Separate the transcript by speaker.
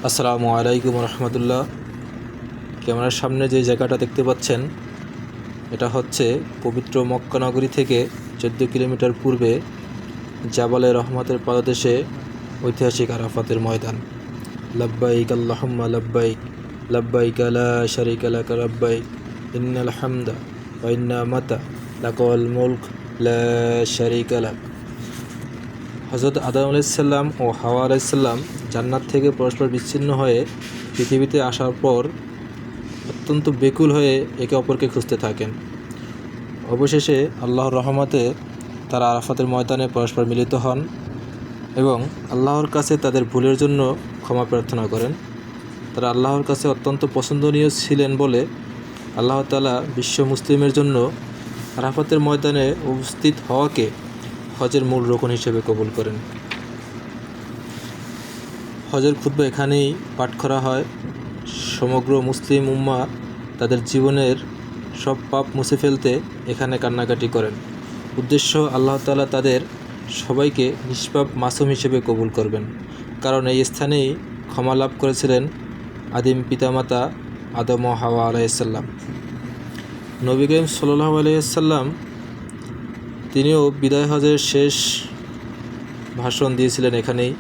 Speaker 1: আসসালামু আলাইকুম রহমতুল্লাহ। ক্যামেরার সামনে যে জায়গাটা দেখতে পাচ্ছেন, এটা হচ্ছে পবিত্র মক্কা নগরী থেকে 14 কিলোমিটার পূর্বে জাবালে রহমতের পাদদেশে ঐতিহাসিক আরাফাতের ময়দান। লাব্বাইক আল্লাহুম্মা লাব্বাইক, লাব্বাইক লা শারীকা লাক লাব্বাইক, ইন্নাল হামদা ওয়া নি'মাতা লাকাল মুলক লা শারীকা লাক। হযরত আদম আলাইহিসসালাম ও হাওয়া আলাইহিসসালাম জান্নাত থেকে পরস্পর বিচ্ছিন্ন হয়ে পৃথিবীতে আসার পর অত্যন্ত বেকুল হয়ে একে অপরকে খুঁজতে থাকেন। অবশেষে আল্লাহর রহমতে তারা আরাফাতের ময়দানে পরস্পর মিলিত হন এবং আল্লাহর কাছে তাদের ভুলের জন্য ক্ষমা প্রার্থনা করেন। তারা আল্লাহর কাছে অত্যন্ত পছন্দনীয় ছিলেন বলে আল্লাহ তাআলা বিশ্ব মুসলিমের জন্য আরাফাতের ময়দানে উপস্থিত হওয়াকে হজের মূল রোকন হিসেবে কবুল করেন। হজের খুতবা এখানেই পাঠ করা হয়। সমগ্র মুসলিম উম্মাহ তাদের জীবনের সব পাপ মুছে ফেলতে এখানে কান্নাকাটি করেন। উদ্দেশ্য, আল্লাহ তাআলা তাদের সবাইকে নিষ্পাপ মাসুম হিসেবে কবুল করবেন, কারণ এই স্থানেই ক্ষমা লাভ করেছিলেন আদিম পিতামাতা আদম ও হাওয়া আলাইহিসসালাম। নবী করিম সাল্লাল্লাহু আলাইহি ওয়াসাল্লাম তিনিও বিদায় হজের শেষ ভাষণ দিয়েছিলেন এখানেই।